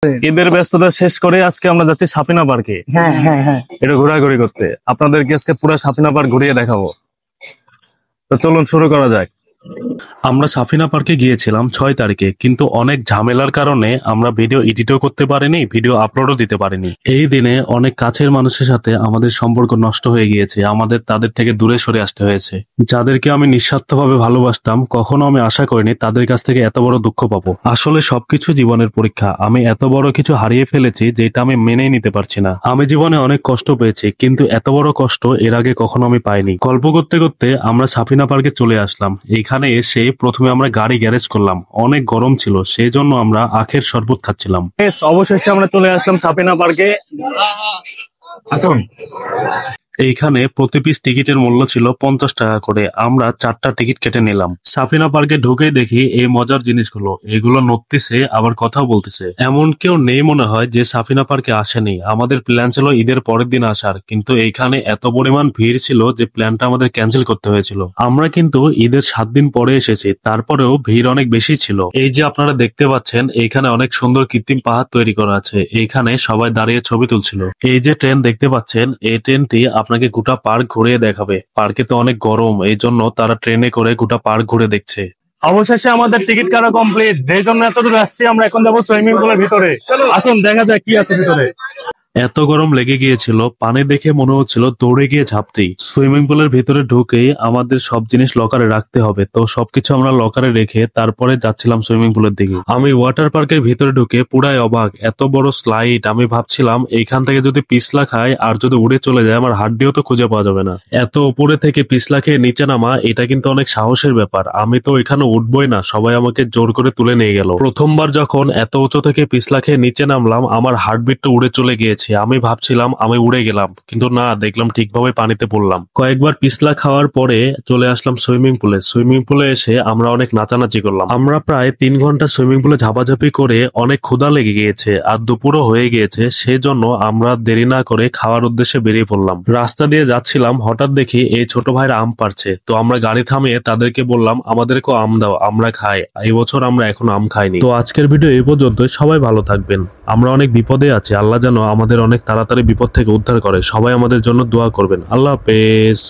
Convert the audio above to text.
ঈদের ব্যস্ততা শেষ করে আজকে আমরা যাচ্ছি সাফিনা পার্কে। হ্যাঁ হ্যাঁ হ্যাঁ এটা ঘোরাঘুরি করতে, আপনাদেরকে আজকে পুরো সাফিনা পার্ক ঘুরিয়ে দেখাবো। তো চলুন শুরু করা যাক। আমরা সাফিনা পার্কে গিয়েছিলাম 6 তারিখে, কিন্তু অনেক ঝামেলার কারণে আমরা ভিডিও এডিটও করতে পারিনি, ভিডিও আপলোডও দিতে পারিনি। এই দিনে অনেক কাছের মানুষের সাথে আমাদের সম্পর্ক নষ্ট হয়ে গিয়েছে, আমাদের তাদের থেকে দূরে সরে আসতে হয়েছে। যাদেরকে আমি নিঃস্বার্থভাবে ভালোবাসতাম, কখনো আমি আশা করিনি তাদের কাছ থেকে এত বড় দুঃখ পাবো। আসলে সবকিছু জীবনের পরীক্ষা। আমি এত বড় কিছু হারিয়ে ফেলেছি যেটা আমি মেনেই নিতে পারছি না। আমি জীবনে অনেক কষ্ট পেয়েছি, কিন্তু এত বড় কষ্ট এর আগে কখনো আমি পাইনি। গল্প করতে করতে আমরা সাফিনা পার্কে চলে আসলাম। এখানে এসে প্রথমে আমরা গাড়ি গ্যারেজ করলাম। অনেক গরম ছিল, সেই জন্য আমরা আখের শরবত খাচ্ছিলাম। অবশেষে আমরা চলে আসলাম সাফিনা পার্কে। আসুন। এইখানে প্রতি পিস টিকিটের মূল্য ছিল 50 টাকা করে। আমরা 4টা টিকিট কেটে নিলাম। সাফিনা পার্কে ঢুকেই দেখি এই মজার জিনিসগুলো, এগুলো নড়তেছে আবার কথাও বলতেছে। এমন কেউ নেই মনে হয় যে সাফিনা পার্কে আসেনি। আমাদের প্ল্যান ছিল ঈদের পরের দিন আসার, কিন্তু এইখানে এত পরিমাণ ভিড় ছিল যে প্ল্যানটা আমাদের ক্যান্সেল করতে হয়েছিল। আমরা কিন্তু ঈদের 7 দিন পরে এসেছি, তারপরেও ভিড় অনেক বেশি ছিল। এই যে আপনারা দেখতে পাচ্ছেন, এইখানে অনেক সুন্দর কৃত্রিম পাহাড় তৈরি করা আছে। এইখানে সবাই দাঁড়িয়ে ছবি তুলছিল। এই যে ট্রেন দেখতে পাচ্ছেন, এই ট্রেনটি আপনাকে গোটা পার্ক ঘুরিয়ে দেখাবে। পার্কে তো অনেক গরম, এই জন্য তারা ট্রেনে করে গোটা পার্ক ঘুরে দেখছে। অবশেষে আমাদের টিকিট কাটা কমপ্লিট। যেই জন্য এতদূর আসছি, আমরা এখন যাবো সুইমিং পুলের ভিতরে। আসুন দেখা যাক কি আছে ভিতরে। এত গরম লেগে গিয়েছিল, পানি দেখে মনে হচ্ছিল দৌড়ে গিয়ে ঝাঁপতেই। সুইমিং পুলের ভিতরে ঢুকেই আমাদের সব জিনিস লকারে রাখতে হবে, তো সবকিছু আমরা লকারে রেখে তারপরে যাচ্ছিলাম সুইমিং পুলের দিকে। আমি ওয়াটার পার্কের ভিতরে ঢুকে পুরাই অবাক। এত বড় স্লাইড, আমি ভাবছিলাম এইখান থেকে যদি পিছলা খায় আর যদি উড়ে চলে যায়, আমার হাড্ডিও তো খুঁজে পাওয়া যাবে না। এত উপরে থেকে পিছলা খেয়ে নিচে নামা, এটা কিন্তু অনেক সাহসের ব্যাপার। আমি তো এখানে উঠবই না, সবাই আমাকে জোর করে তুলে নিয়ে গেল। প্রথমবার যখন এত উঁচু থেকে পিছলা খেয়ে নিচে নামলাম, আমার হার্টবিটটা উড়ে চলে গিয়েছে। আমি ভাবছিলাম আমি উড়ে গেলাম, কিন্তু না, দেখলাম ঠিকভাবে পানিতে পড়লাম। কয়েকবার পিছলা খাওয়ার পরে চলে আসলাম সুইমিং পুলে। সুইমিং পুলে এসে আমরা অনেক নাচানাচি করলাম। আমরা প্রায় 3 ঘন্টা সুইমিং পুলে ঝাপাঝাপি করে অনেক ক্ষুধা লেগে গিয়েছে আর দুপুরও হয়ে গিয়েছে, সেই জন্য আমরা দেরি না করে খাওয়ার উদ্দেশ্যে বেরিয়ে পড়লাম। রাস্তা দিয়ে যাচ্ছিলাম, হঠাৎ দেখি এই ছোট ভাইরা আম পাড়ছে। তো আমরা গাড়ি থামিয়ে তাদেরকে বললাম, আমাদেরকেও আম দাও, আমরা খাই। এই বছর আমরা এখনো আম খাইনি। তো আজকের ভিডিও এই পর্যন্ত। সবাই ভালো থাকবেন। আমরা অনেক বিপদে আছি, আল্লাহ যেন আমাদের অনেক তাড়াতাড়ি বিপদ থেকে উদ্ধার করে। সবাই আমাদের জন্য দোয়া করবেন। আল্লাহ হাফেজ।